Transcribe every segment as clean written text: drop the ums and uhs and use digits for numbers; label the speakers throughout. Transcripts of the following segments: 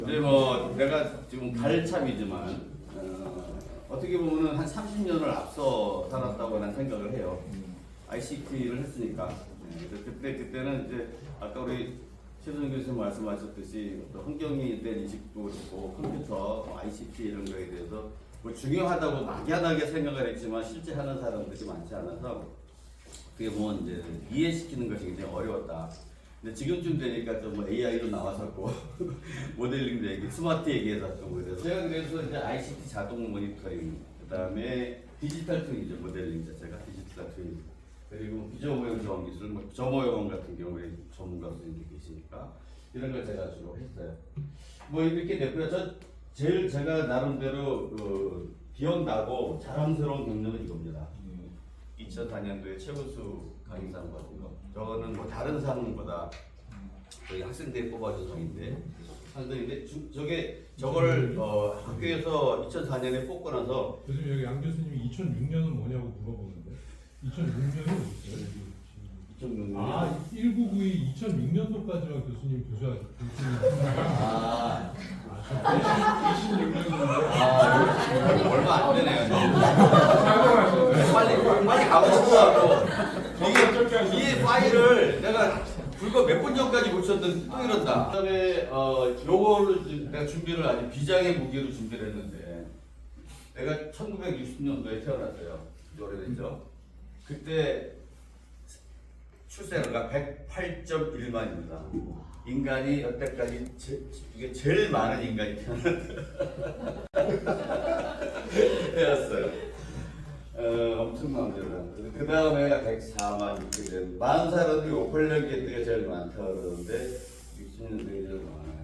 Speaker 1: 이제 뭐 내가 지금 가을참이지만 어떻게 보면은 한 30년을 앞서 살았다고 난 생각을 해요. ICT를 했으니까. 그때는 이제 아까 우리 최선희 교수님 말씀하셨듯이 환경에 대한 인식도 있고 컴퓨터, ICT 이런 거에 대해서 뭐 중요하다고 막연하게 생각을 했지만 실제 하는 사람들이 많지 않아서 그게 뭐 이제 이해시키는 것이 굉장히 어려웠다. 근데 지금쯤 되니까 또 뭐 AI도 나와서고 모델링도 얘기, 스마트 얘기해서 또 그래서 제가 그래서 이제 ICT 자동 모니터링, 그다음에 디지털 트윈이죠, 모델링 자체가 디지털 트윈, 그리고 비저모형 저항 기술, 뭐 점오형 같은 경우에 전문가 선생님이 계시니까 이런 걸 제가 주로 했어요. 뭐 이렇게 됐고요. 제일 제가 나름대로 기억 나고 자랑스러운 경력은 이겁니다. 2004년도에 최우수 강의상 받은 거. 저거는 뭐 다른 상보다 저희 학생들이 뽑아준 상인데 상들인데 저걸 학교에서 2004년에 뽑고 나서
Speaker 2: 교수님 여기 양 교수님이 2006년은 뭐냐고 물어보는데 2006년은 어딨어요?
Speaker 1: 2006년.
Speaker 2: 아 1992 2006년도까지만 교수님 교수님.
Speaker 1: 아,
Speaker 2: 26년도인데.
Speaker 1: 얼마 안 되네요. 빨리 가고 싶어하고 이 파일을 내가 불과 몇 분 전까지 못 쳤는데 또 이런다. 그다음에 요거를 내가 준비를 아주 비장의 무기로 준비를 했는데 내가 1960년도에 태어났어요. 오래됐죠. 그때 출생아가 108.1만입니다. 인간이 여태까지 이게 제일 많은 인간이 태어났어요. 엄청난 데다. 그 다음에가 104만 이렇게 된. 40살은 오팔년기 때가 제일 많다 그러는데 60년대가 제일 많아요.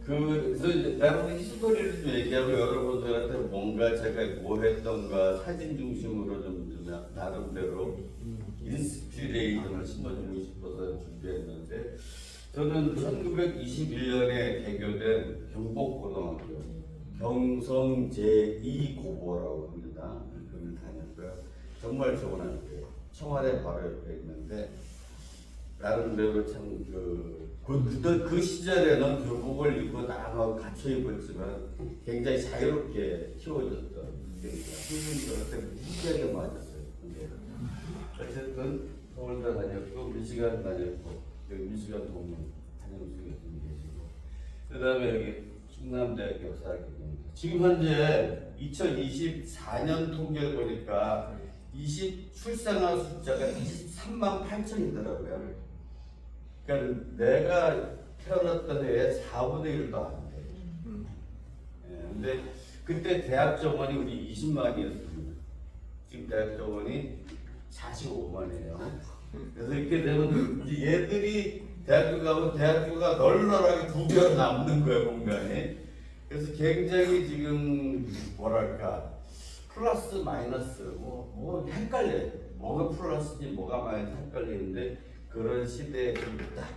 Speaker 1: 그래서 이제 여러분 히스토리를 좀 얘기하고 여러분들한테 뭔가 제가 뭐 했던가 사진 중심으로 좀 나름대로 인스피레이션을 심어주고 싶어서 준비했는데 저는 1921년에 개교된 경복고등학교 경성 제2고고라고 합니다. 그걸 다녔고요. 정말 좋은 학교예요. 청와대 바로 옆에 있는데 나름대로 참 그 시절에는 교복을 입고 나가고 갖춰 입었지만 굉장히 자유롭게 키워졌던 선생님들한테 무지하게 맞았어요. 어쨌든 서울대 다녔고 미시간 다녔고 여기 미시간 동문 한영수 교수님 계시고 그 다음에 여기 충남대학교 역사학교입니다. 지금 현재 2024년 통계를 보니까 출생아 숫자가 23만 8천이더라고요. 그러니까 내가 태어났던 해에 4분의 1도 안 돼요. 근데 그때 대학 정원이 우리 20만이었습니다. 지금 대학 정원이 45만이에요. 그래서 이렇게 되면 얘들이 대학교 가면 대학교가 널널하게 두 개 남는 거예요, 공간이. 그래서 굉장히 지금 뭐랄까 플러스 마이너스 뭐 헷갈려요. 뭐가 플러스지 뭐가 마이너스 헷갈리는데 그런 시대에 좀 있다.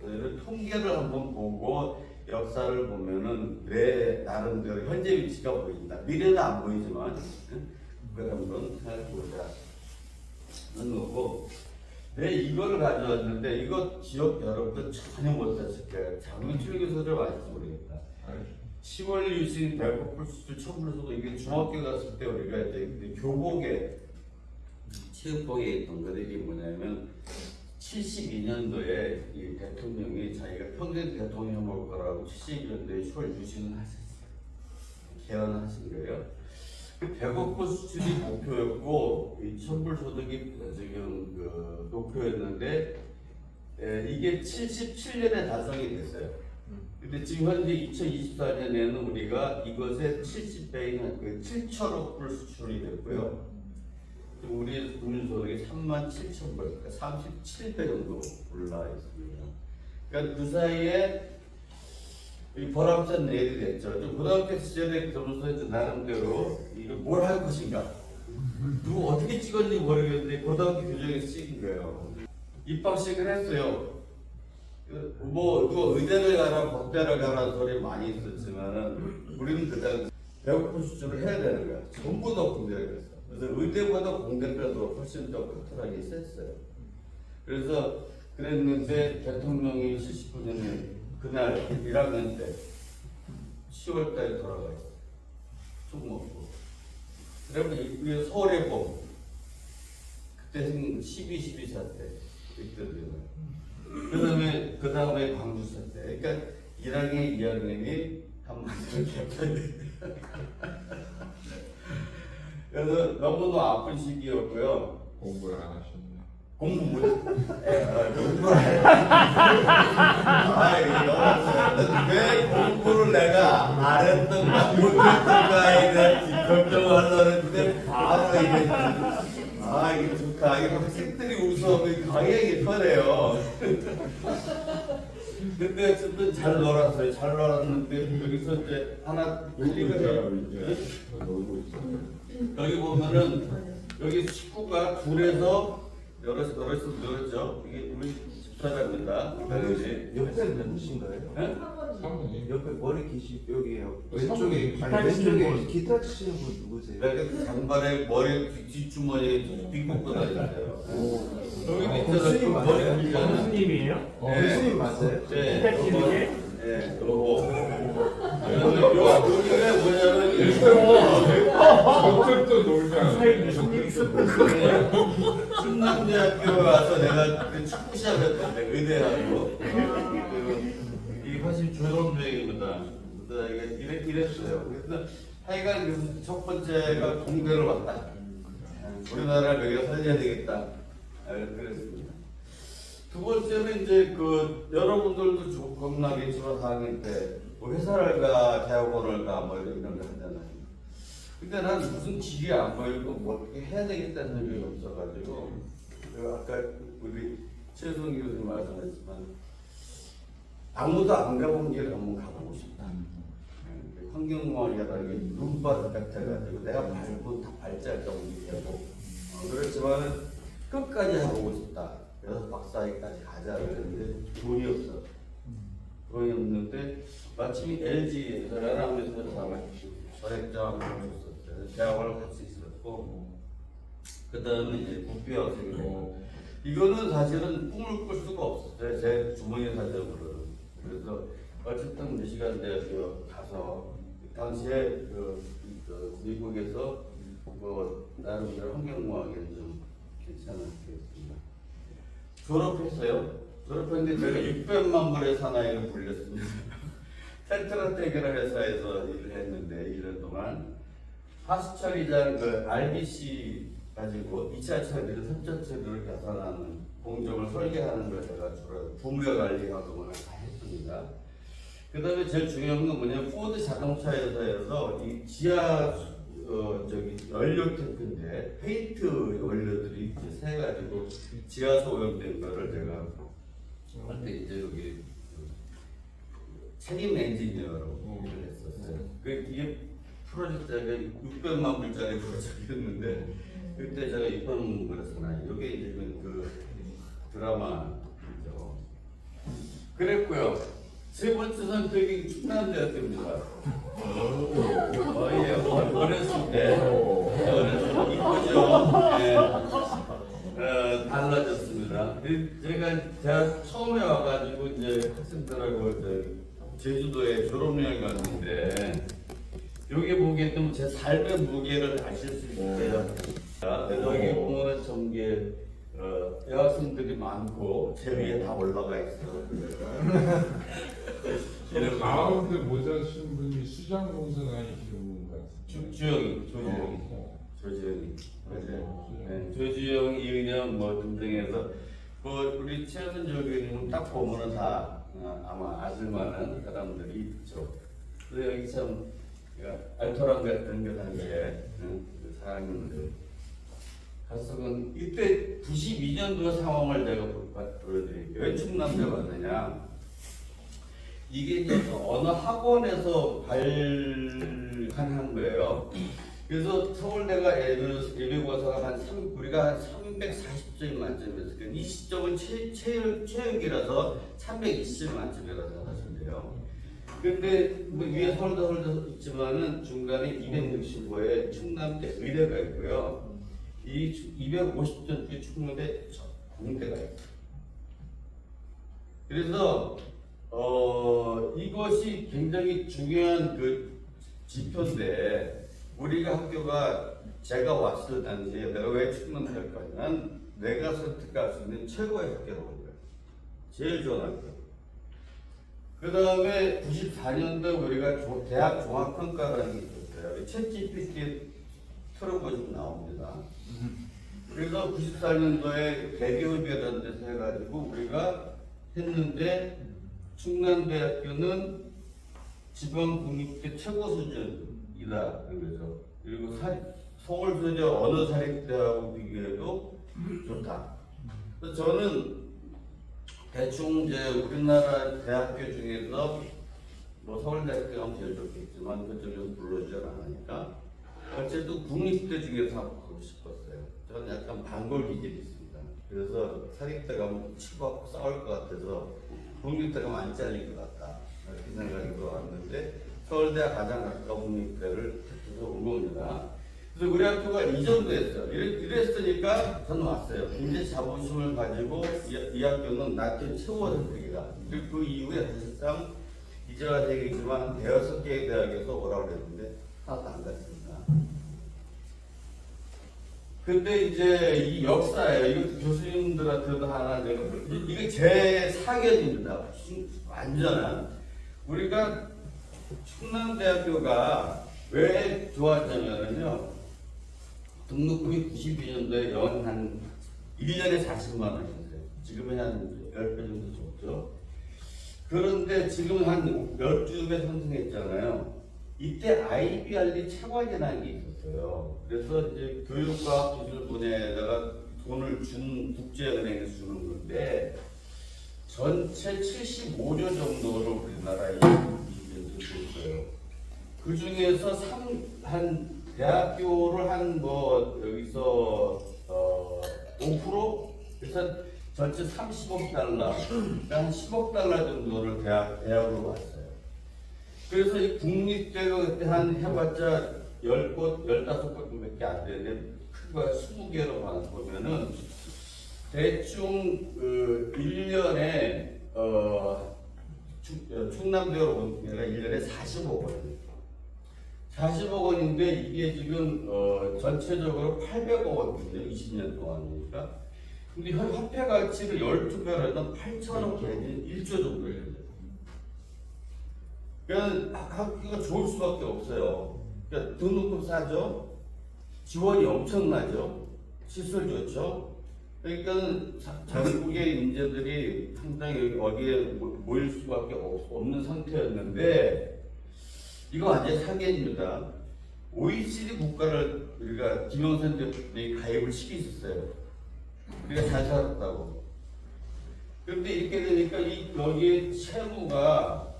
Speaker 1: 이런 통계를 한번 보고 역사를 보면은 내 나름대로 현재 위치가 보인다. 미래는 안 보이지만 그걸 한번 생각해보자. 하는 거고. 네, 이거를 가져왔는데 이거 기억 여러분들 전혀 못하실 거예요. 장윤철 교수를 아실지 모르겠다. 10월 유신 배고플 수술 처음으로서도 이게 중학교 갔을 때 우리가 이제 교복에 체육복에 있던 것들이 뭐냐면 72년도에 이 대통령이 자기가 평생 대통령 올 거라고 72년도에 10월 유신을 하셨어요. 개헌하신 거예요. 배고플 수출이 목표였고 이 천불소득이 지금 목표였는데 이게 77년에 달성이 됐어요. 근데 지금 현재 2024년에는 우리가 이것의 70배인 7천억 불 수출이 됐고요. 우리 국민소득이 3만 7천 불, 그러니까 37배 정도 올라 있습니다. 그러니까 그 사이에 이 보람찬 내일이 됐죠. 고등학교 시절에 점수에서 나름대로 이걸 뭘 할 것인가. 누구 어떻게 찍었는지 모르겠는데 고등학교 교정에서 찍은 거예요. 입학식을 했어요. 뭐 누가 의대를 가라 법대를 가라는 소리 많이 있었지만은 우리는 그때 배고픈 수준을 해야 되는 거야. 전부 다 공대를 했어. 그래서 의대보다 공대표도 훨씬 더 커트하게 셌어요. 그래서 그랬는데 대통령이 79년에 그날 1학년 때 10월 달에 돌아가 있어. 총 먹고. 그러면 이 서울의 봄. 그때 12 사태. 있거든요. 그 다음에 광주 사태. 그러니까 1학년, 2학년이 한마디로 개편이. 그래서 너무너무 아픈 시기였고요.
Speaker 2: 공부를 안 하셨네.
Speaker 1: 공부 못해. 공부를 왜 공부를 내가 안 했던가 못했던가에 대한 걱정을 하려는데 바로 이게 이게 좋다. 이게 학생들이 웃으면 강의하기 편해요. 근데 어쨌든 잘 놀았어요. 잘 놀았는데 여기서 이제 하나
Speaker 2: 놀고 있어요.
Speaker 1: 여기 보면은 여기 식구가 둘에서 여럿이 늘었죠. 이게 우리 집사람입니다.
Speaker 3: 옆에 누구신가요?
Speaker 1: 네?
Speaker 2: 사모님.
Speaker 3: 옆에 머리 기시 여기
Speaker 2: 왼쪽에
Speaker 3: 왼쪽에 기타 치시는 분 누구세요?
Speaker 1: 내가 장발에 머리 뒷주머니에 빗 꽂고 다녔어요. 여기
Speaker 3: 교수님
Speaker 1: 머리
Speaker 3: 맞아요?
Speaker 1: 빗 꽂고
Speaker 4: 교수님이에요?
Speaker 3: 교수님 맞아요?
Speaker 1: 네. 네. 여기가 뭐냐면
Speaker 2: 저쪽도 놀잖아.
Speaker 1: 충남대학교 와서 내가 그 축구 시합했던데 의대하고 이 사실 졸업여행입니다. 이랬어요. 그래서 하여간 첫 번째가 공대를 왔다. 우리나라를 여기가 살려야 되겠다. 그랬습니다. 두 번째는 이제 그 여러분들도 겁나겠지만 4학년 때뭐 회사를 가 대학원을 가 뭐 이런 거 하잖아요. 근데 난 무슨 길이 안 보이고 뭐 어떻게 해야 되겠다는 생각이 없어가지고 아까 우리 최성 교수님 말씀하셨지만 아무도 안 가본 길을 한번 가보고 싶다. 환경공학이라는 게 눈밭 같아가지고 내가 밟고 다 발자국 되고 그렇지만 끝까지 해보고 싶다. 그래서 박사학위까지 가자 그랬는데 돈이 없어. 돈이 없는데 마침 LG 연합에서 전액장학을 줬었어요. 대학원을 갈 수 있었고 그 다음에 이제 국비학생이 되고 이거는 사실은 꿈을 꿀 수가 없었어요. 제 주머니 사정으로는. 그래서 어쨌든 미시간대학교 가서 당시에 미국에서 뭐 나름대로 환경공학에 좀 괜찮은 학교였습니다. 졸업했어요. 졸업했는데 제가 600만 불의 사나이를 불렸습니다. 텐트라 테그라 회사에서 일을 했는데 1년 동안 하수처리장 그 RBC 가지고 2차 처리를 3차 처리를 계산하는 공정을 설계하는 걸 제가 주로 부무역 관리 활동을 다 했습니다. 그 다음에 제일 중요한 건 뭐냐면 포드 자동차 회사에서 이 지하 연료 탱크인데 페인트 원료들이 이제 새 가지고 지하수 오염된 거를 제가 그때 이제 여기 책임 엔지니어로 일을 했었어요. 이게 프로젝트가 600만 불짜리 프로젝트였는데 그때 제가 600만 불을 썼나요? 이게 이제 그 드라마죠. 그랬고요. 세 번째 선택이 충남대학교입니다. 어렸을 때 이쁘죠. 달라졌습니다. 제가 처음에 와가지고 이제 학생들하고 제주도에 졸업여행 갔는데 여기 보게 되면 제 삶의 무게를 아실 수 있어요. 여기 보면은 전개 여학생들이 많고 제 위에 다 올라가 있어.
Speaker 2: 가운데 모자 쓴 분이 수장공사장이시는 분 같아요.
Speaker 1: 조지영이. 조지영, 이은영 뭐 등등해서 우리 최선 교수님은 딱 보면은 다 아마 아실만한 사람들이 있죠. 그래서 여기 참 알토란 같은 그 당시에 사람들 가서는 이때 92년도 상황을 제가 보여드릴게요. 왜 충남대 왔느냐? 이게 이제 어느 학원에서 발간한 거예요. 그래서 서울대가 예비고사가 우리가 한 340점 만점이었어요. 그러니까 20점은 최역이라서 320점 만점이라고 하시면 돼요. 근데 뭐 위에 서울대 있지만은 중간에 265에 충남대 의대가 있고요. 이 250점대 충남대 공대가 있어요. 그래서 이것이 굉장히 중요한 그 지표인데 우리가 학교가 제가 왔을 당시에 내가 왜 충남대학교냐면 내가 선택할 수 있는 최고의 학교라고 그래요. 제일 좋은 학교. 그 다음에 94년도에 우리가 대학 종합평가라는 게 있었어요. 챗 GPT 틀어보시면 나옵니다. 그래서 94년도에 대기업이라는 데서 해가지고 우리가 했는데 충남대학교는 지방국립대 최고 수준이다. 그래서 그리고 서울소재 어느 사립대하고 비교해도 좋다. 그래서 저는 대충 이제 우리나라 대학교 중에서 뭐 서울대학교가 제일 좋겠지만 그쪽에서 불러주지 않으니까 어쨌든 국립대 중에서 하고 싶었어요. 저는 약간 반골 기질이 있습니다. 그래서 사립대 가면 치고 싸울 것 같아서 국립대 가면 안 잘릴 것 같다. 이렇게 생각이 들어왔는데 서울대가 가장 가까운 국립대를 택해서 온 겁니다. 그래서 우리 학교가 이전도 했어요. 이랬으니까 저는 왔어요. 굉장히 자부심을 가지고 이 학교는 나한테 최고 선택이다. 그리고 그 이후에 사실상 이제와 얘기지만 6개의 대학에서 오라고 그랬는데 하나도 안 갔습니다. 근데 이제 이 역사예요. 이거 교수님들한테도 하나 내가 이게 제 사견입니다. 완전한 우리가 충남대학교가 왜 좋았냐면요. 등록금이 92년도에 한 1년에 40만 원이었어요. 지금은 한 10배 정도 줬죠. 그런데 지금 한 12배 상승했잖아요. 이때 IBRD 차관이라는 게 있었어요. 그래서 이제 교육과학 기술 분야에다가 돈을 준 국제은행에서 주는 건데 전체 75조 정도를 우리나라에 줬어요. 그 중에서 한 대학교를 한 뭐 여기서 5% 그래서 전체 30억 달러, 한 10억 달러 정도를 대학으로 왔어요. 그래서 이 국립대가 그때 한 해봤자 10곳, 15곳밖에 안 되는데 크가 20개로 보면은 대충 1년에 충남대로 온 데가 1년에 40억 원. 40억 원인데 이게 지금 전체적으로 800억 원이거든요. 20년 동안이니까. 근데 현 화폐 가치를 12배로 해도 8천억 내지 1조 정도 돼요. 그러니까 학교가 좋을 수밖에 없어요. 그러니까 등록금 싸죠. 지원이 엄청나죠. 시설 좋죠. 그러니까 전국의 인재들이 상당히 어디에 모일 수밖에 없는 상태였는데 이거 완전 사기입니다. OECD 국가를 우리가 김영삼 대표님이 가입을 시키셨어요. 우리가 잘 살았다고. 그런데 이렇게 되니까 여기에 채무가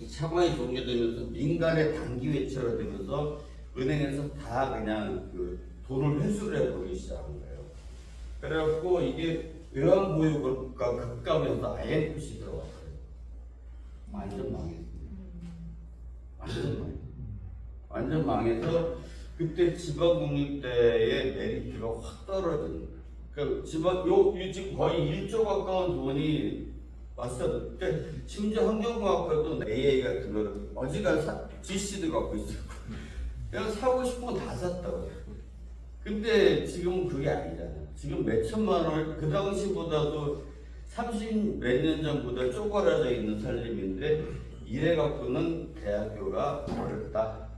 Speaker 1: 차관이 종료되면서 민간의 단기 회체가 되면서 은행에서 다 그냥 그 돈을 회수를 해버리기 시작한 거예요. 그래갖고 이게 외환보유국가 급감해서 IMF 들어왔어요. 완전 망했어요. 완전 망해서 그때 지방국립대의 메리트가 확 떨어진. 그 지금 거의 1조 가까운 돈이 왔어. 그러니까 심지어 환경공학과도 AA 같은 거를 어지간 GC도 갖고 있었고, 그냥 사고 싶은 건 다 샀다고. 근데 지금은 그게 아니잖아요. 지금 몇 천만 원, 그 당시보다도 30 몇 년 전보다 쪼그라져 있는 살림인데 이래 갖고는 대학교가 어렵다.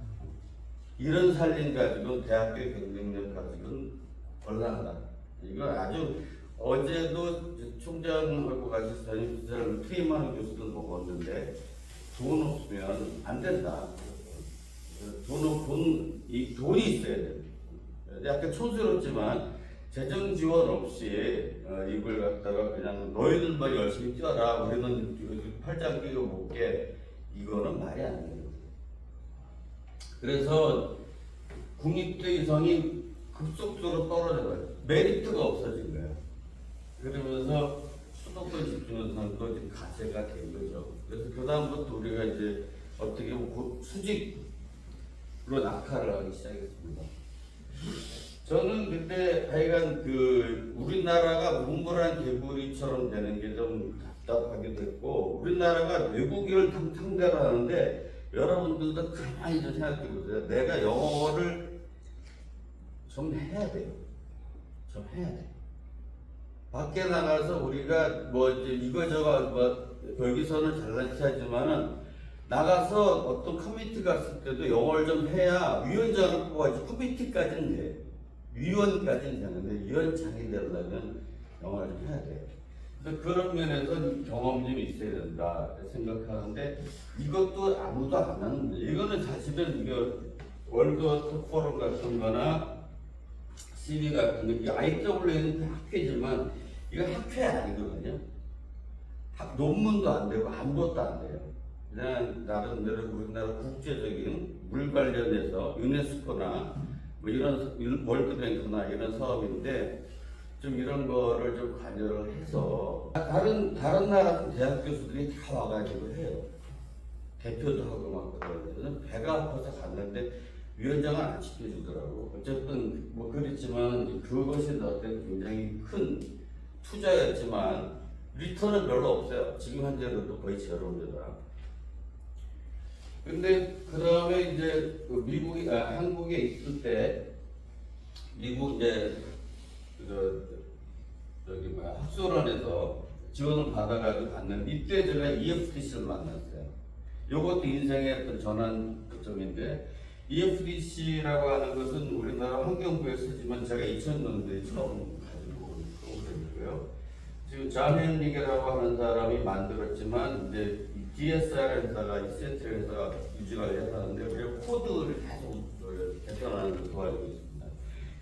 Speaker 1: 이런 살림 가지고는 대학교의 경쟁력 가지고는 곤란하다. 이건 아주 어제도 총장하고 같이 전임부장 트림하는 교수도 먹었는데 돈 없으면 안 된다. 돈이 있어야 돼. 약간 촌스럽지만 재정 지원 없이 이걸 갖다가 그냥 너희들만 열심히 뛰어라. 우리는 팔짱 끼고 먹게. 이거는 말이 안 돼요. 그래서 국립대 이상이 급속도로 떨어져요. 메리트가 없어진 거예요. 그러면서 수도권 집중해서 또 가세가 된 거죠. 그래서 그 다음부터 우리가 이제 어떻게 보면 수직으로 낙하를 하기 시작했습니다. 저는 그때 하여간 그 우리나라가 몽골한 개구리처럼 되는 게 좀 답답하기도 했고, 우리나라가 외국인을 상대로 하는데 여러분들도 가만히 좀 생각해 보세요. 내가 영어를 좀 해야 돼요. 좀 해야 돼. 밖에 나가서 우리가 뭐 이제 이거저거 뭐 여기서는 잘난 체하지만은 나가서 어떤 커뮤니티 갔을 때도 영어를 좀 해야 위원장을 뽑아야지. 커뮤니티까지는 돼. 위원까지는 되는데 위원장이 되려면 영어를 좀 해야 돼. 그래서 그런 면에서 경험이 좀 있어야 된다 생각하는데 이것도 아무도 안 하는데 이거는 사실은 이거 월드 포럼 같은 거나 CV 같은 거, 이 IW는 그 학회지만 이거 학회 아니거든요. 논문도 안 되고 아무것도 안 돼요. 그냥 나름대로 우리나라 국제적인 물 관련해서 유네스코나 뭐 이런 월드뱅크나 이런 사업인데 좀 이런 거를 좀 관여를 해서 다른 나라 대학 교수들이 다 와가지고 해요. 대표도 하고 막 그러거든요. 배가 아파서 갔는데 위원장은 안 시켜주더라고. 어쨌든 뭐 그랬지만 그것이 나한테 굉장히 큰 투자였지만 리턴은 별로 없어요. 지금 현재로도 거의 제로입니다. 근데 그 다음에 이제 한국에 있을 때 미국 이제 저기 뭐야 학술원에서 지원을 받아가지고 갔는데 이때 제가 EFDC를 만났어요. 이것도 인생의 어떤 전환점인데 EFDC라고 하는 것은 우리나라 환경부에 쓰지만 제가 2000년대에 처음 가지고 온 프로그램이고요. 지금 존 헨리게라고 하는 사람이 만들었지만 이제 DSR 회사가 이센트 회사가 유지를 하는데 우리가 코드를 계속 개선하는 걸 도와주고 있습니다.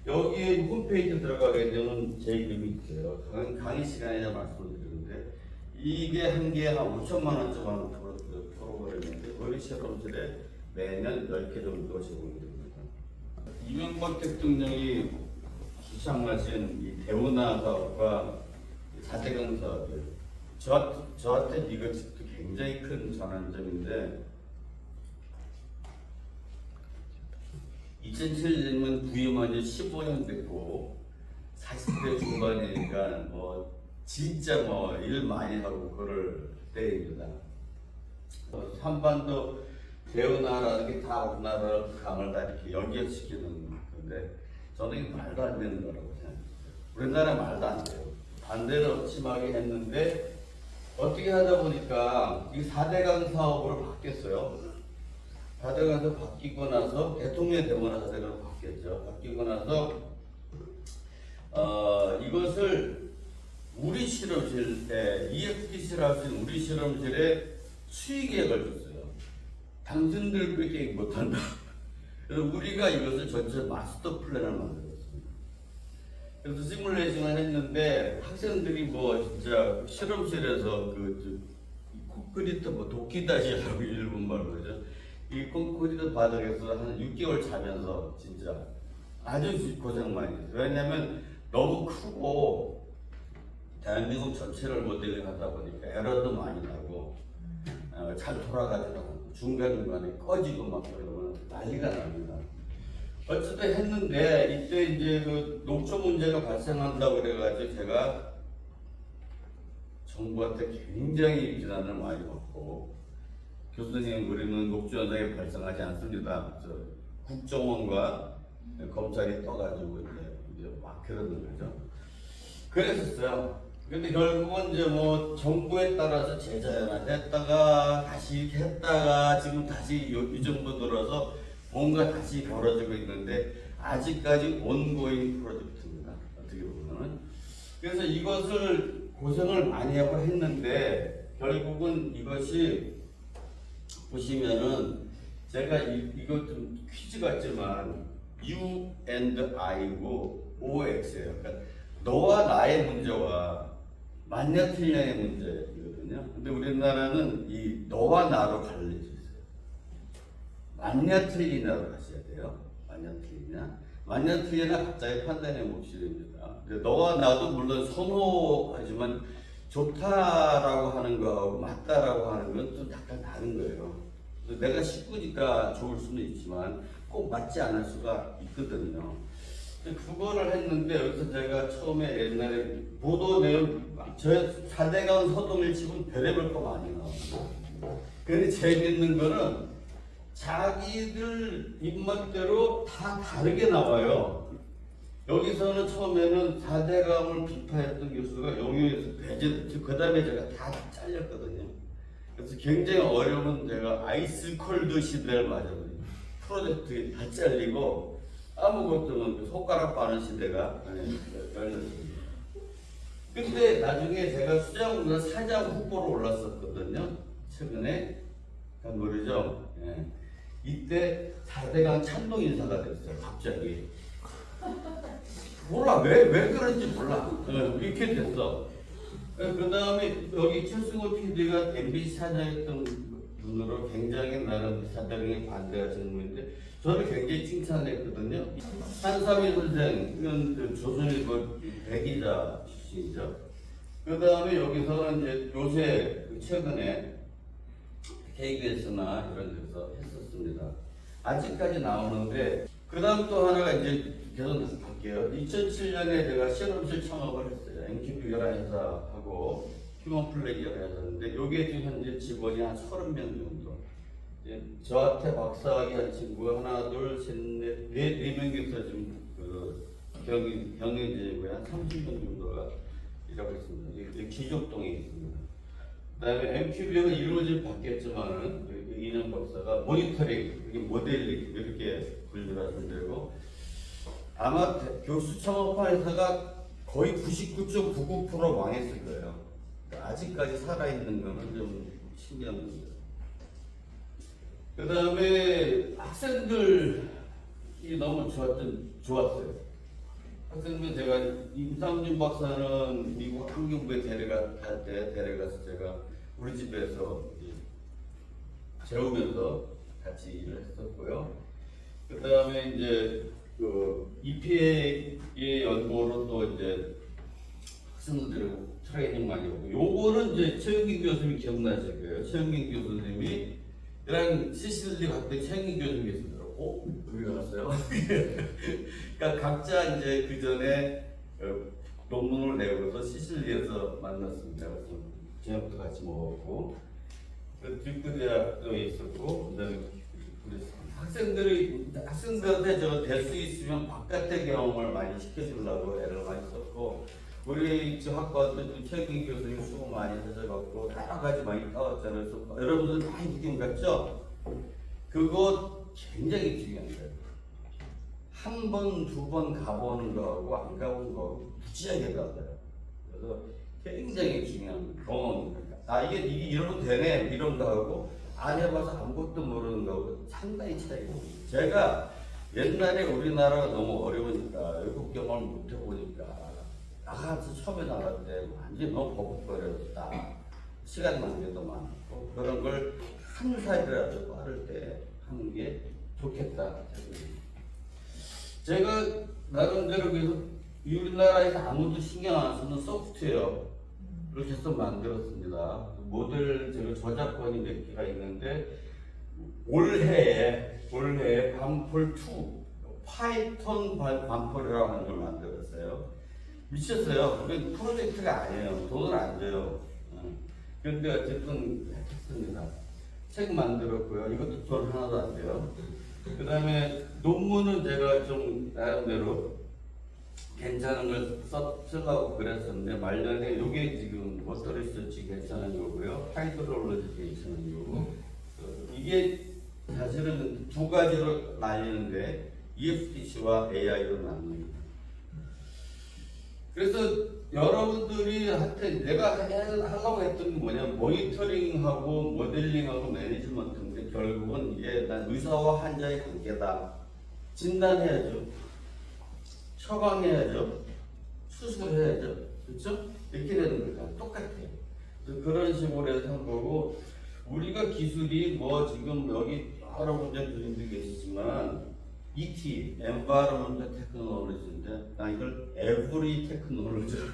Speaker 1: 여기에 홈페이지 들어가게 되면 제 이름이 있어요. 강의 시간에 말씀을 드리는데 이게 한 개에 한 5천만 원쯤 하는 프로그램인데 우리 실험실에 매년 10개 정도 제공이 됩니다. 이명박 대통령이 주창하신 이 대운하 사업과 4대강 사업을 저한테 이거 굉장히 큰 전환점인데 2007년이면 부임한 지 15년 됐고 40대 중반이니까 뭐 진짜 뭐 일 많이 하고 그럴 때입니다. 한반도 대운하라는 게 다 우리나라 강을 다 이렇게 연결시키는 건데 저는 이게 말도 안 되는 거라고 생각해요. 우리나라 말도 안 돼요. 반대로 심하게 했는데 어떻게 하다 보니까 이 4대강 사업으로 바뀌었어요. 4대강 사업 바뀌고 나서 대통령이 되고 나서 4대강 바뀌었죠. 바뀌고 나서 이것을 우리 실험실에 EFDC를 할 수 있는 우리 실험실에 수의계획을 줬어요. 당신들밖에 못한다. 그래서 우리가 이것을 전체 마스터 플랜을 만들었습니다. 그래서 시뮬레이션을 했는데 학생들이 뭐 진짜 실험실에서 그 콘크리트 뭐 도끼다시라고 일본말로 그러죠. 이 콘크리트 바닥에서 한 6개월 자면서 진짜 아주 고생 많이 했어요. 왜냐면 너무 크고 대한민국 전체를 모델링 하다 보니까 에러도 많이 나고 잘 돌아가지도 않고 중간중간에 꺼지고 막 그러면 난리가 납니다. 어쨌든 했는데 이때 이제 그 녹조 문제가 발생한다고 그래가지고 제가 정부한테 굉장히 비난을 많이 받고 교수님 우리는 녹조 현상이 발생하지 않습니다. 국정원과 검찰이 떠가지고 이제 막 그러는 거죠. 그랬었어요. 근데 결국은 이제 뭐 정부에 따라서 재자연화됐다가 다시 이렇게 했다가 지금 다시 이 정도 들어서 뭔가 다시 벌어지고 있는데 아직까지 온고잉 프로젝트입니다. 어떻게 보면은. 그래서 이것을 고생을 많이 하고 했는데 결국은 이것이 보시면은 제가 이거 좀 퀴즈 같지만 U and I고 OX예요. 그러니까 너와 나의 문제와 만냐 틀냐의 문제이거든요. 근데 우리나라는 이 너와 나로 갈려져 있어요. 만냐 틀리냐로 하셔야 돼요. 만냐 틀리냐. 만냐 틀리냐 각자의 판단의 몫입니다. 너와 나도 물론 선호하지만 좋다라고 하는 거하고 맞다라고 하는 건 좀 약간 다른 거예요. 내가 식구니까 좋을 수는 있지만 꼭 맞지 않을 수가 있거든요. 그거를 했는데 여기서 제가 처음에 옛날에 보도 내용 저 4대강 서동일 치고는 별의별 거 많이 나와요. 근데 재밌는 거는 자기들 입맛대로 다 다르게 나와요. 여기서는 처음에는 4대강을 비판했던 교수가 용유에서 배제됐죠. 그 다음에 제가 다 잘렸거든요. 그래서 굉장히 어려운 제가 아이스콜드 시대를 맞았거든요. 프로젝트에 다 잘리고 아무것도 없는 손가락 빠는 시대가 열렸습니다. 근데 나중에 제가 수장보다 사장 후보로 올랐었거든요. 최근에 모르죠? 예. 이때 4대강 찬동 인사가 됐어요. 갑자기. 몰라 왜 그런지 몰라. 이렇게 됐어. 그 다음에 여기 최승호 PD가 MBC 사장했던 분으로 굉장히 나름 4대강에 반대하시는 분인데 저를 굉장히 칭찬했거든요. 한삼일 선생은 조선일보 대기자 출신이죠. 그 다음에 여기서는 이제 요새 최근에 KBS나 이런 데서 했었습니다. 아직까지 나오는데 그 다음 또 하나가 이제 계속 갈게요. 2007년에 제가 실험실 창업을 했어요. NQB라는 회사하고 휴먼플레이라는 회사인데 여기에 지금 현재 직원이 한 30명 정도. 저한테 박사학위 한 친구가 하나, 둘, 셋, 넷, 네 명에서 지금 그 경영진이고요. 한 30명 정도가 일하고 있습니다. 이게 기족동에 있습니다. 그다음에 MQB가 이루어진 바뀌었지만은 이년 박사가 모니터링, 모델링 이렇게 분류를 하시면 되고 아마 교수 창업한 회사가 거의 99.99% 망했을 거예요. 아직까지 살아있는 거는 좀 신기한 겁니다. 그 다음에 학생들이 너무 좋았어요. 학생들 제가 임상준 박사는 미국 환경부에 데려갈 때 데려가서 제가 우리 집에서 재우면서 같이 일을 했었고요. 그 다음에 이제 그 EPA의 연구로 또 이제 학생들 트레이닝 많이 하고 요거는 이제 최영긴 교수님이 기억나실 거예요. 최영긴 교수님이 그냥 시실리 갔더니 최영긴 교수님이 계시더라고. 여기 갔어요. 그러니까 각자 이제 그 전에 논문을 내고서 시실리에서 만났습니다. 그래서 저녁도 같이 먹었고 듀크 대학도 있었고 그다음에 학생들한테 저 될 수 있으면 바깥의 경험을 많이 시켜주려고 애를 많이 썼고 우리 저 학과도 최영긴 교수님 수고 많이 하셔갖고 여러 가지 많이 따왔잖아요. 그래서 여러분들 많이 느낌 갔죠? 그거 굉장히 중요한 거예요. 한 번, 두 번 가보는 거하고 안 가본 거하고 무지하게 달라요. 그래서 굉장히 중요한 경험입니다. 이게 이러면 되네 이런 거하고 안 해봐서 아무것도 모르는 거하고 상당히 차이가 납니다. 제가 옛날에 우리나라가 너무 어려우니까 외국 경험을 못 해보니까 나가서 처음에 나갈 때 완전히 너무 버벅거렸다. 시간 낭비도 많고 그런 걸 한 살이라도 빠를 때 하는 게 좋겠다. 제가 나름대로 그래서 우리나라에서 아무도 신경 안 쓰는 소프트웨어를 계속 만들었습니다. 모델 제가 저작권이 몇 개가 있는데 올해에 반폴2 파이썬 반폴이라고 하는 걸 만들었어요. 미쳤어요. 그 프로젝트가 아니에요. 돈을 안 줘요. 그런데 어쨌든 했습니다. 책 만들었고요. 이것도 돈 하나도 안 돼요. 그 다음에 논문은 제가 좀 나름대로 괜찮은 걸 써가고 그랬었는데 말년에 이게 지금 워터 리서치 괜찮은 거고요. 하이드롤로지 괜찮은 거고 이게 사실은 두 가지로 나뉘는데 EFDC와 AI로 나눕니다. 그래서 여러분들이 한테 내가 하려고 했던 게 뭐냐면 모니터링하고 모델링하고 매니지먼트인데 결국은 이게 난 의사와 환자의 관계다. 진단해야죠. 처방해야죠. 수술해야죠. 그렇죠? 이렇게 되는 거죠. 똑같아요. 그런 식으로 해서 한 거고 우리가 기술이 뭐 지금 여기 여러 분들이 계시지만 ET, Environmental Technology인데 나 이걸 Every Technology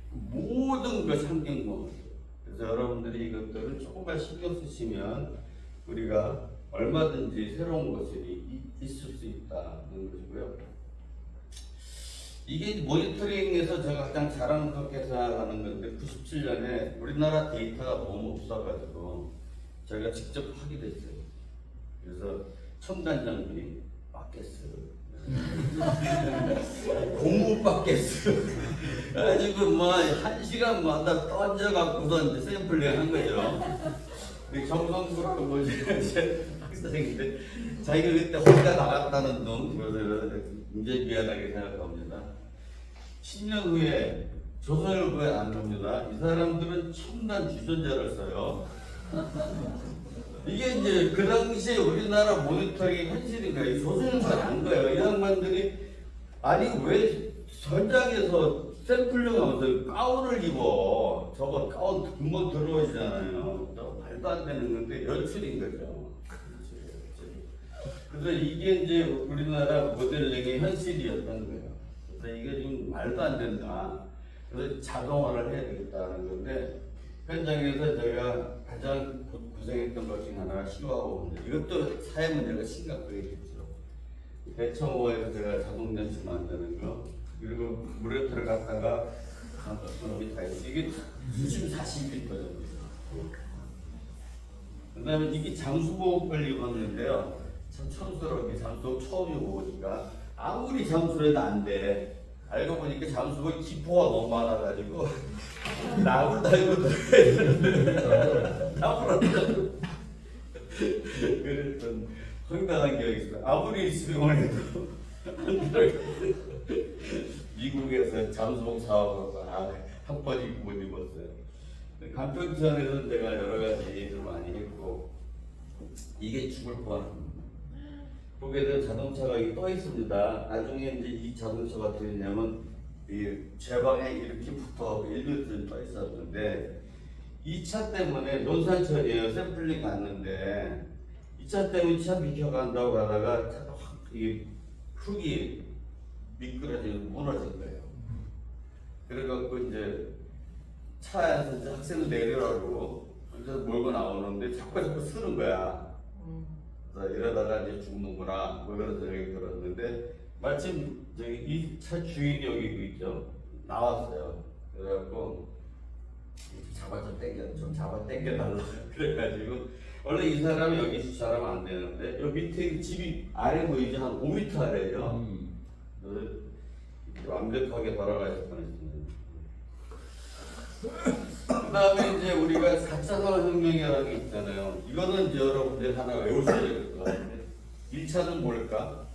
Speaker 1: 모든 것이 환경공학이에요. 그래서 여러분들이 이것들을 조금만 신경 쓰시면 우리가 얼마든지 새로운 것이 있을 수 있다는 것이고요. 이게 모니터링에서 제가 가장 자랑스럽게 생각하는 건데 97년에 우리나라 데이터가 너무 없어가지고 저희가 직접 하기도 했어요. 그래서 첨단 장비 바켓스 고무 바켓스 가지고 뭐 1시간마다 던져갖고서 이제 샘플링 한 거죠. 우리 정성스럽고 뭐지 학생인데 자기가 그때 혼자 나갔다는 놈 그래서 굉장히 미안하게 생각합니다. 10년 후에 조선일보에 안 납니다. 이 사람들은 첨단 주전자를 써요. 이게 이제 그 당시에 우리나라 모니터링 현실인가 이 조선일보에 안 거예요. 이 양반들이 아니 왜 현장에서 샘플링하면서 가운을 입어? 저거 가운 금방 들어오시잖아요. 말도 안 되는 건데 연출인 거죠. 그래서 이게 이제 우리나라 모델링의 현실이었던 거예요. 그래서 이게 좀 말도 안 된다. 그래서 자동화를 해야 되겠다는 건데 현장에서 제가 가장 고생했던 것 중에 하나가 시화호 문제. 이것도 사회 문제가 심각하게 됐죠. 대청호에서 제가 자동장치 만드는 거 그리고 물에 들어갔다가 그놈이 다 있어. 이게 수심 40m거든요. 그 다음에 이게 잠수보호를 입었는데요. 참 촌스럽게 잠수복 처음 입어보니까 아무리 잠수를 해도 안 돼. 알고 보니까 잠수복 기포가 너무 많아가지고 나무를 달고 들어야 되는데 나무를 달고 그랬던 황당한 기억이 있어요. 아무리 수영을 해도 안 들어가요. 미국에서 잠수복 사와서 한 번 입고 못 입었어요. 간평천에서 내가 여러 가지 일을 많이 했고 이게 죽을 뻔합니다. 보게 되면 자동차가 여기 떠 있습니다. 나중에 이제 이 자동차가 어떻게 되냐면 이 제방에 이렇게 붙어 1m 떠 있었는데 이 차 때문에 논산철이에요. 샘플링 갔는데 이 차 때문에 차 비켜간다고 하다가 차가 확 이 흙이 미끄러지고 무너진 거예요. 그래갖고 이제 차에서 이제 학생들 내리라고 그래서 몰고 나오는데 자꾸 쓰는 거야. 그래서 이러다가 이제 죽는구나 뭐 그런 생각이 들었는데 마침 저기 이 차 주인이 여기 있죠. 나왔어요. 그래갖고 좀 잡아 당겨달라 그래가지고 원래 이 사람이 여기 주차하면 안 되는데 여기 밑에 집이 아래 보이지 한 5m 아래예요. 완벽하게 돌아가실 뻔했습니다. 그 다음에 이제 우리가 4차 산업혁명이라는 게 있잖아요. 이거는 이제 여러분들 하나 외우셔야 될 것 같은데 1차는 뭘까?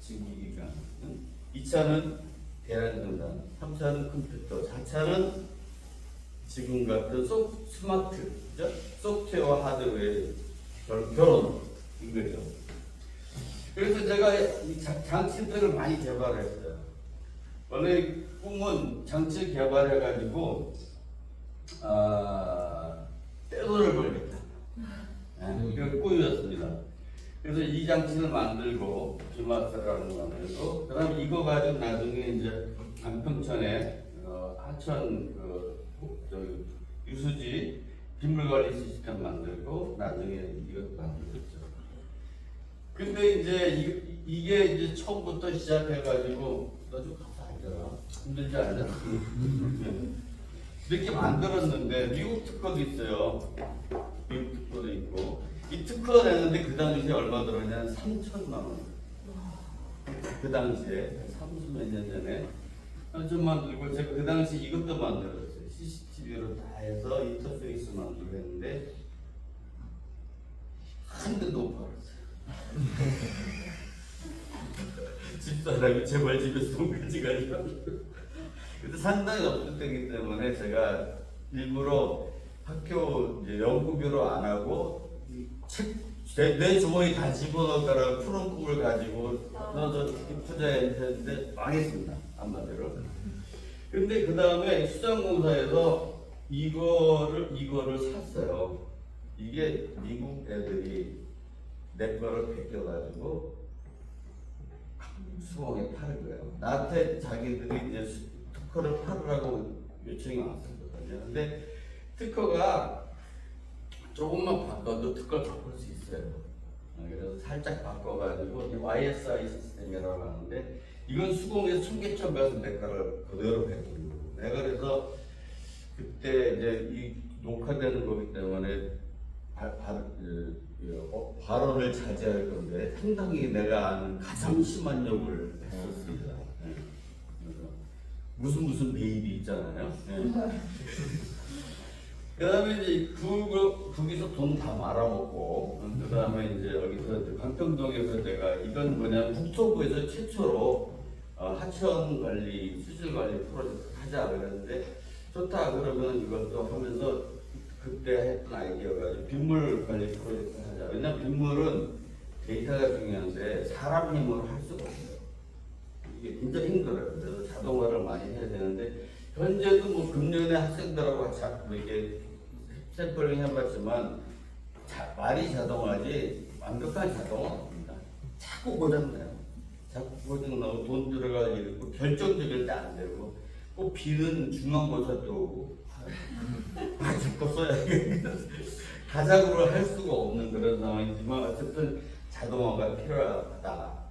Speaker 1: 증기기관 2차는 대란전단 3차는 컴퓨터 4차는 지금 같은 스마트 그죠? 소프트웨어와 하드웨어의 결혼인 거죠. 그래서 제가 이 장치들을 많이 개발했어요. 원래 꿈은 장치 개발해가지고 떼돈을 벌겠다. 이게 꿈이었습니다. 그래서 이 장치를 만들고 비마스라는 거 만들고 그다음 이거 가지고 나중에 이제 안평천에 하천 저기 유수지 빗물관리 시스템 만들고 나중에 이것도 만들었죠. 근데 이제 이게 이제 처음부터 시작해가지고 너 좀 가서 앉아라. 힘들지 않냐? 이렇게 만들었는데 미국 특허도 있어요. 미국 특허도 있고 이 특허 내는데 그 당시에 얼마 들었냐? 3천만 원. 그 당시에 30몇 년 전에 3천만 들고 제가 그 당시 이것도 만들었어요. CCTV로 다 해서 인터페이스 만들고 했는데 한 대도 못 팔았어요. 집사람이 제발 집에서 돈 가져가려고. 근데 상당히 없었기 때문에 제가 일부러 학교 이제 연구비로 안 하고 내 주머니 다 집어넣었다가 푸른 꿈을 가지고 넣어서 투자했는데 망했습니다. 한마디로. 근데 그 다음에 수장공사에서 이거를 샀어요. 이게 미국 애들이 내 거를 베껴가지고 수공에 파는 거예요. 나한테 자기들이 이제 특허를 팔으라고 요청이 왔었거든요. 근데 특허가 조금만 바꿔도 특허를 바꿀 수 있어요. 그래서 살짝 바꿔가지고 YSI 시스템이라고 하는데 이건 수공에서 청계천 가서 대가를 그대로 했거든요. 내가 그래서 그때 이제 이 녹화되는 거기 때문에 발언을 자제할 건데 상당히 내가 아는 가장 심한 욕을 했었습니다. 네. 그래서 무슨 베이비 있잖아요. 네. 그다음에 이제 거기서 돈 다 말아먹고 그다음에 이제 여기서 이제 광평동에서 내가 이건 뭐냐 국토부에서 최초로 하천 관리 수질 관리 프로젝트 하자 그랬는데 좋다 그러면 이것도 하면서 그때 했던 아이디어가 빗물 관리 프로젝트 하자. 왜냐면 빗물은 데이터가 중요한데 사람 힘으로 할 수가 없어요. 이게 굉장히 힘들어요. 그래서 자동화를 많이 해야 되는데 현재도 뭐 금년에 학생들하고 자꾸 이렇게 샘플링 해봤지만 말이 자동화지 완벽한 자동화가 없습니다. 자꾸 고장나요. 자꾸 고장나고 돈 들어갈 일 있고 결정적일 때 안 되고 꼭 비는 중간고사도 오고 죽겠어요. 가작으로 할 수가 없는 그런 상황이지만 어쨌든 자동화가 필요하다.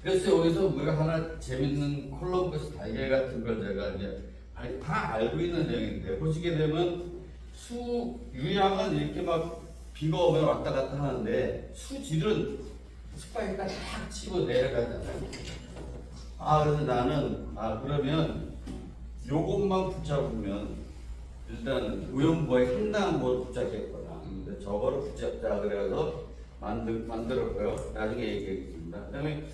Speaker 1: 그래서 여기서 우리가 하나 재밌는 콜럼버스 달걀 같은 걸 제가 이제 다 알고 있는 내용인데 보시게 되면 수 유량은 이렇게 막 비가 오면 왔다 갔다 하는데 수질은 스파이크가 딱 치고 내려가잖아요. 그래서 나는 그러면 요것만 붙잡으면 일단 오염부에 상당한 걸 붙잡겠구나. 근데 저거를 붙잡자 그래서 만들었고요. 나중에 얘기하겠습니다. 그다음에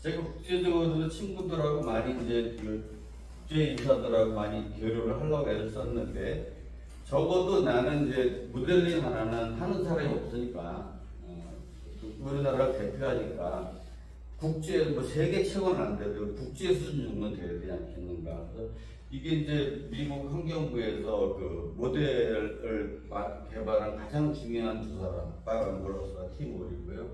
Speaker 1: 제가 국제적으로 친구들하고 많이 이제 국제인사들하고 많이 교류를 하려고 애를 썼는데 적어도 나는 이제 모델링 하나는 하는 사람이 없으니까 우리나라를 대표하니까 국제 뭐 세계 최고는 안 돼도 국제 수준 정도는 돼야 되지 않겠는가. 그래서 이게 이제 미국 환경부에서 그 모델을 개발한 가장 중요한 두 사람, 바람 브로스와 팀 올이고요.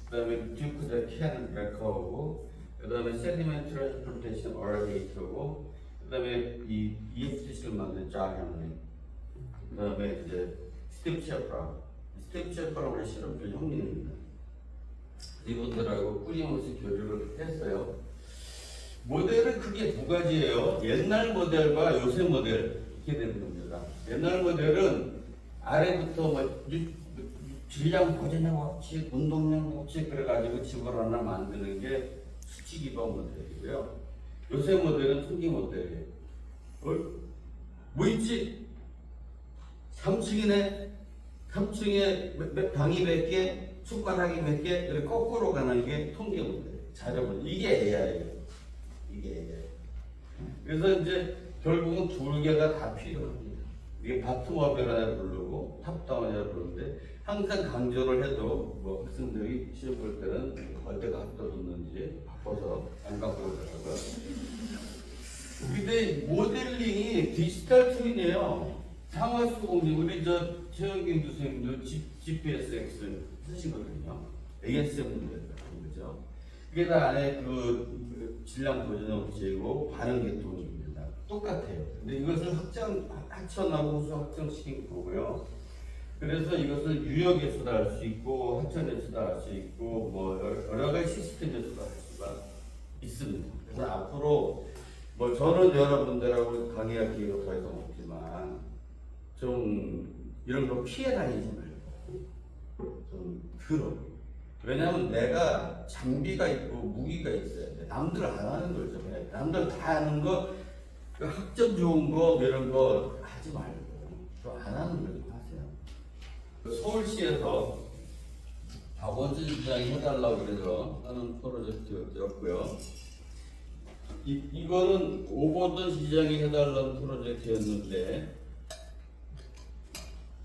Speaker 1: 그다음에 듀크자 켄 베커고, 그다음에 세디멘트 트랜스포테이션 어레이터고, 그다음에 이 EFCC를 만든 존 헨리, 그다음에 이제 스티브 셰프라고 우리 실험실 형님입니다. 이분들하고 끊임없이 교류를 했어요. 모델은 크게 두 가지예요. 옛날 모델과 요새 모델 이렇게 되는 겁니다. 옛날 모델은 아래부터 뭐 질량 보존형 법칙, 운동량 법칙 그래가지고 집을 하나 만드는 게 수치 기반 모델이고요. 요새 모델은 투기 모델이에요. 뭐 있지? 3층이네. 3층에 방이 몇 개, 숟가락이 몇 개, 이렇게 거꾸로 가는 게 통계 모델. 자료본. 이게 AI예요. 이게 AI. 그래서 이제 결국은 두 개가 다 필요합니다. 이게 바텀업이라 부르고 탑다운이라 부르는데 항상 강조를 해도 뭐 학생들이 시험 볼 때는 어디가 합쳐졌는지 바꿔서 안 갖고 오더라고요. 근데 모델링이 디지털 트윈이에요. 상하수공지 우리 최영균 교수님도 GPSX 쓰시거든요. ASM 거죠. 그게 다 안에 그 질량 보존 법칙이고 반응 계통입니다. 똑같아요. 근데 이것을 하천하고 호수 확정시킨 거고요. 그래서 이것을 유역에서도 할 수 있고 하천에서도 할 수 있고 뭐 여러 가지 시스템에서도 할 수가 있습니다. 그래서 앞으로 뭐 저는 여러분들하고 강의할 기회가 더 이상 없지만 좀 이런 거 피해 다니지 말고 좀 들어. 왜냐하면 내가 장비가 있고 무기가 있어야 돼. 남들 안 하는 걸 좀 해. 남들 다 하는 거, 그 학점 좋은 거 이런 거 하지 말고 또 안 하는 걸 좀 하세요. 서울시에서 박원순 시장이 해달라고 그래서 하는 프로젝트였고요. 이거는 오버던 시장이 해달라는 프로젝트였는데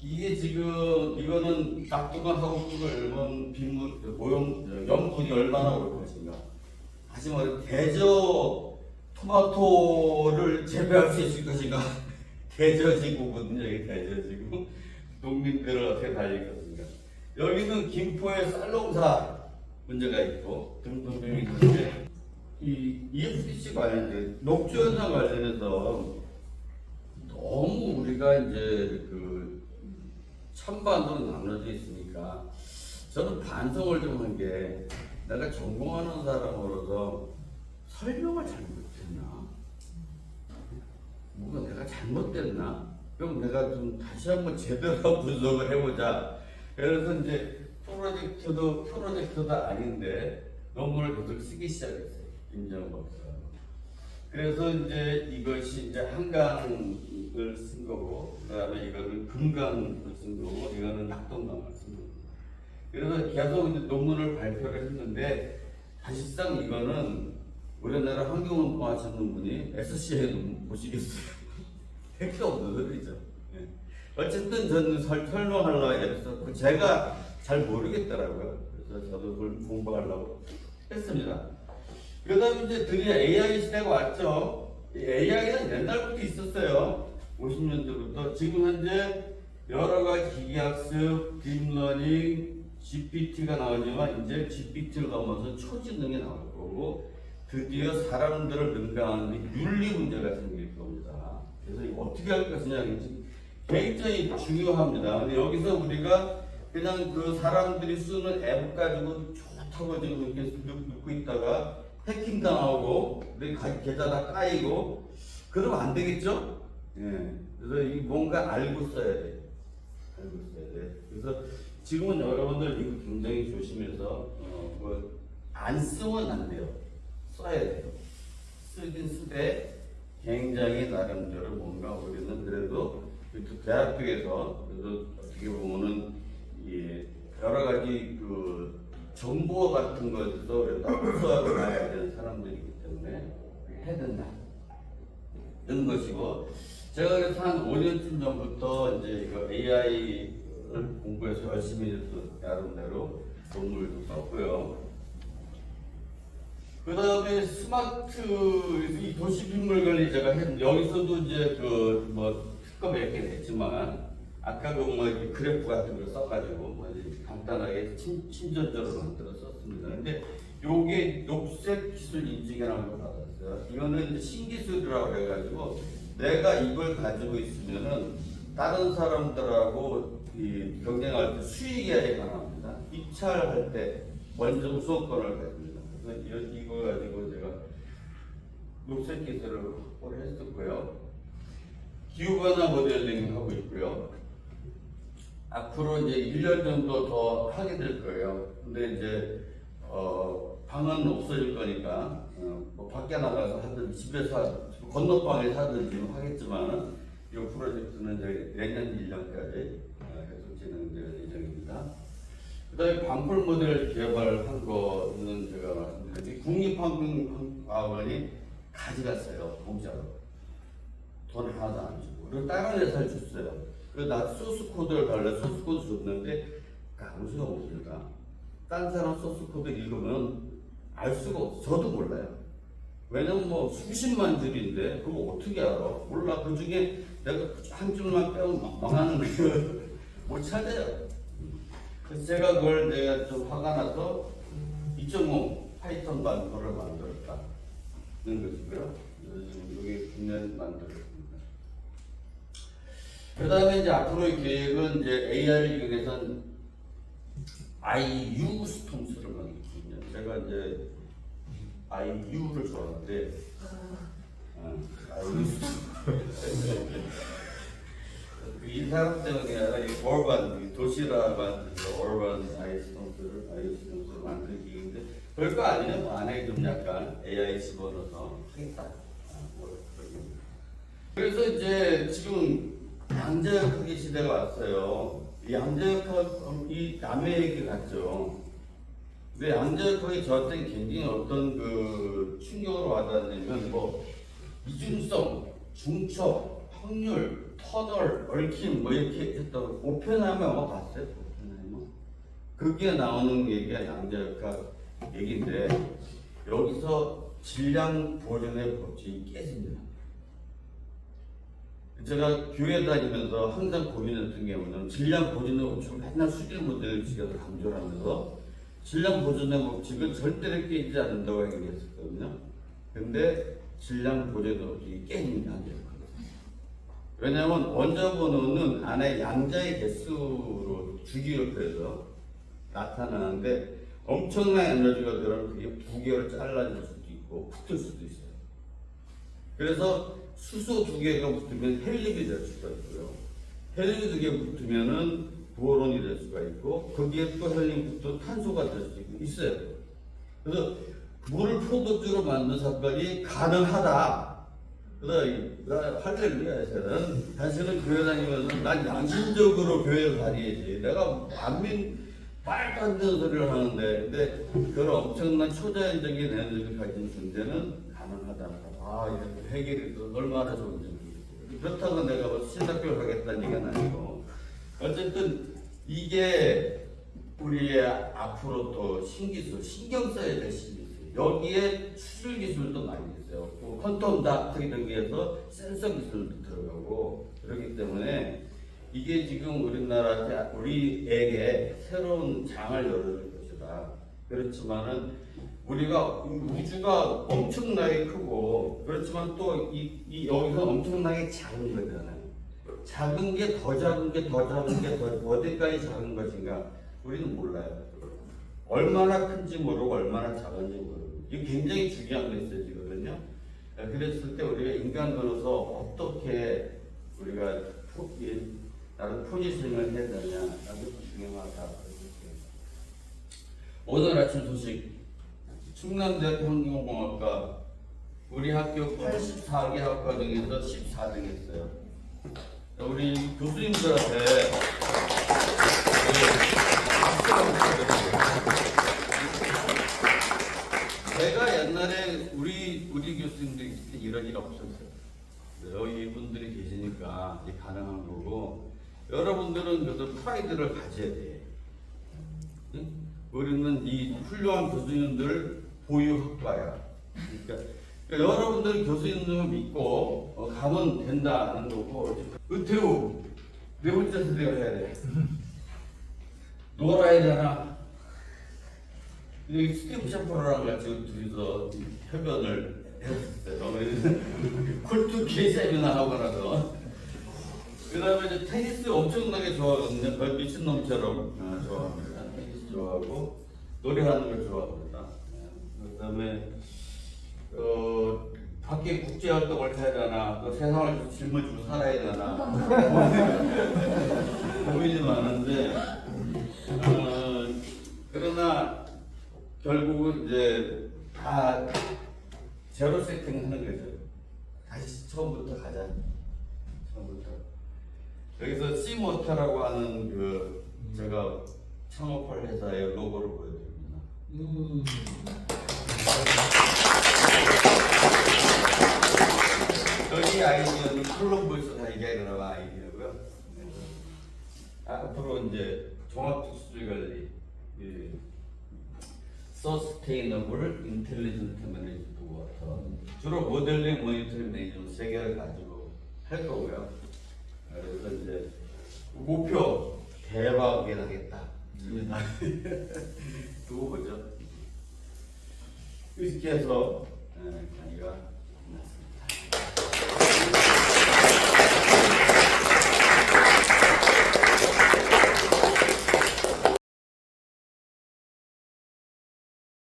Speaker 1: 이게 지금 이거는 낙두강하고 끓으면 빗물 염분이 얼마나 올 것인가. 하지만 대저 토마토를 재배할 수 있을 것인가. 대저지구거든요. 여기 대저지구. 농민들을 어떻게 달릴 것인가. 여기는 김포의 쌀농사 문제가 있고 등등등이 있는데 이 EFCC 관련된 녹조현상 관련해서 너무 우리가 이제 그 찬반으로 나눠져 있으니까 저는 반성을 좀 한 게 내가 전공하는 사람으로서 설명을 잘못했나? 뭐가 내가 잘못됐나? 그럼 내가 좀 다시 한번 제대로 분석을 해보자. 그래서 이제 프로젝트도 아닌데 논문을 계속 쓰기 시작했어요. 김정은 박사. 그래서 이제 이것이 이제 한강을 쓴 거고, 그다음에 이거는 금강을 쓴 거고, 이거는 낙동강을 쓴 거고. 그래서 계속 이제 논문을 발표를 했는데 사실상 이거는 우리나라 환경운동 하시는 분이 SC에는 모시겠어요. 택도 없는 소리죠. 예. 어쨌든 저는 설명하려고 해서 제가 잘 모르겠더라고요. 그래서 저도 그걸 공부하려고 했습니다. 그러다 이제 드디어 AI 시대가 왔죠. AI는 옛날부터 있었어요. 50년대부터. 지금 현재 여러 가지 기계학습, 딥러닝, GPT가 나오지만 이제 GPT를 넘어서 초지능이 나올 거고 드디어 사람들을 능가하는 윤리 문제가 생길 겁니다. 그래서 이거 어떻게 할 것이냐 굉장히 중요합니다. 근데 여기서 우리가 그냥 그 사람들이 쓰는 앱 가지고 좋다고 지금 이렇게 듣고 있다가 해킹 당하고 내 계좌 다 까이고 그러면 안 되겠죠? 예. 그래서 이 뭔가 알고 써야 돼. 알고 써야 돼. 그래서 지금은 여러분들 이거 굉장히 조심해서 안 쓰면 안 돼요. 써야 돼요. 쓰긴 쓰되 굉장히 나름대로 뭔가 우리는 그래도 대학교에서 그래도 어떻게 보면은 여러 가지 그 정보 같은 것에서 흡수하고 나야 되는 사람들이기 때문에 해야 된다. 이런 것이고 제가 그래서 한 5년쯤 전부터 이제 이거 AI를 공부해서 열심히 또 나름대로 논문도 썼고요. 그 다음에 스마트 이 도시빗물 제가 여기서도 이제 그 뭐 특허 몇 개 냈지만 아까 그 뭐 그래프 같은 걸 써가지고 뭐 간단하게 친전적으로 만들어 썼습니다. 근데 요게 녹색 기술 인증이라는 걸 받았어요. 이거는 이제 신기술이라고 해가지고 내가 이걸 가지고 있으면은 다른 사람들하고 이 경쟁할 때 수익이 가능합니다. 입찰할 때 먼저 우선권을 가집니다. 그래서 이거 가지고 제가 녹색 기술을 확보를 했었고요. 기후변화 모델링 하고 있고요. 앞으로 이제 1년 정도 더 하게 될 거예요. 근데 이제 방은 없어질 거니까 뭐 밖에 나가서 하든 집에서 건너방에서 하든 하겠지만 이 프로젝트는 이제 내년 1년까지 계속 진행될 예정입니다. 그다음에 방풀 모델 개발한 거는 제가 말씀드렸는데 국립환경과학원이 가져갔어요. 공짜로. 돈 하나도 안 주고. 그리고 다른 회사를 줬어요. 그래서 나 소스 코드를 달래 소스 코드 줬는데 아무 소용 없습니다. 딴 사람 소스 코드 읽으면 알 수가 없어. 저도 몰라요. 왜냐면 뭐 수십만 줄인데 그거 어떻게 알아? 몰라. 그 중에 내가 한 줄만 빼면 망하는 거예요. 못 찾아요. 그래서 제가 그걸 내가 좀 화가 나서 2.5 파이썬 반도를 만들었다는 것이고요. 여기 국내에 만들었습니다. 그 다음에 이제 앞으로의 계획은 이제 AI를 이용해서 IU 스톰스를 만들거든요. 제가 이제 IU를 좋아하는데, IU 스톰스. 이 사람 때문에 아니라 이 얼반, 도시라 만들어서 얼반 IU 스톰스를 만들기인데, 별거 아니에요. 뭐 안에 좀 약간 AI 집어넣어서 하겠다. 그래서 이제 지금 양자역학의 시대가 왔어요. 이 양자역학, 이 남의 얘기 같죠. 근데 양자역학이 저한테 굉장히 어떤 그 충격으로 와닿았냐면, 뭐, 이중성, 중첩, 확률, 터널, 얽힘, 뭐 이렇게 했다고. 오펜하이머 뭐 봤어요? 오펜하이머? 그게 나오는 얘기가 양자역학 얘기인데, 여기서 질량 보존의 법칙이 깨집니다. 제가 교회 다니면서 항상 고민했던 게 뭐냐면 질량 보존의 법칙을 맨날 수질 모델을 지켜서 강조를 하면서 질량 보존의 법칙은 절대로 깨지지 않는다고 얘기했었거든요. 근데 질량 보존의 법칙이 깨집니다. 왜냐하면 원자번호는 안에 양자의 개수로 주기율해서 나타나는데 엄청난 에너지가 들어가면 그게 두 개로 잘라질 수도 있고 붙을 수도 있어요. 그래서 수소 두 개가 붙으면 헬륨이 될 수가 있고요. 헬륨 두 개 붙으면은 보론이 될 수가 있고 거기에 또 헬륨 붙은 탄소가 될 수도 있어요. 그래서 물을 포도주로 만든 사건이 가능하다. 그래서 할렐루야, 저는 당신은 교회 다니면서 난 양심적으로 교회를 다니지. 내가 말도 안 되는 소리를 하는데, 근데 그런 엄청난 초자연적인 에너지를 가진 존재는 가능하다. 이렇게 해결이 얼마나 좋은지. 그렇다고 내가 뭐 신학교를 하겠다는 얘기는 아니고, 어쨌든 이게 우리의 앞으로 또 신기술, 신경 써야 될 신기술. 여기에 수질 기술도 많이 있어요. 뭐 퀀텀 다트 이런 게해서 센서 기술도 들어가고 그렇기 때문에 이게 지금 우리에게 새로운 장을 열어줄 것이다. 그렇지만은 우리가 우주가 엄청나게 크고 그렇지만 또 여기서 엄청나게 작은 거잖아요. 작은 게 더 작은 게 더 작은 게 더 어디까지 작은 것인가 우리는 몰라요. 얼마나 큰지 모르고 얼마나 작은지 모르고 이게 굉장히 중요한 메시지거든요. 그랬을 때 우리가 인간으로서 어떻게 우리가 다른 포지션을 해야 되냐 아주 중요하다. 오늘 아침 소식 충남대학교 환경공학과 우리 학교 84개 학과 중에서 14등 했어요. 우리 교수님들한테 제가 옛날에 우리 교수님들이 이런 일 없었어요. 이분들이 계시니까 이게 가능한 거고 여러분들은 그래도 프라이드를 가져야 돼. 응? 우리는 이 훌륭한 교수님들 보유학과야. 그러니까 여러분들은 교수님을 믿고 가면 된다는 거고 은퇴후 네 번째 세대가 해야 돼. 놀아야 되나? 스티브 셰퍼랑 같이 둘이서 협연을 했었어요. 콜투 K 세미나 하고 나서 그 다음에 이제 테니스 엄청나게 좋아하거든요. 거의 미친놈처럼 좋아합니다. 테니스 좋아하고 노래하는 걸 좋아합니다. 그 다음에 밖에 국제활동을 해야 되나 또 세상을 짊어지고 살아야 되나 고민이 많은데 그러나 결국은 이제 다 제로 세팅 하는 거죠. 다시 처음부터 가자. 처음부터. 여기서 C모터라고 하는 그 제가 창업할 회사의 로고를 보여드립니다. 여기 아이디어는 콜럼버에서 발견한 아이디어고요. 앞으로 이제 종합특수관리 Sustainable Intelligent Management Water 주로 모델링, 모니터링, 매니지먼트 세 개를 가지고 할 거고요. 그래서 이제 목표 대박이 나겠다. 두고 보죠. 이렇게 해서 강의가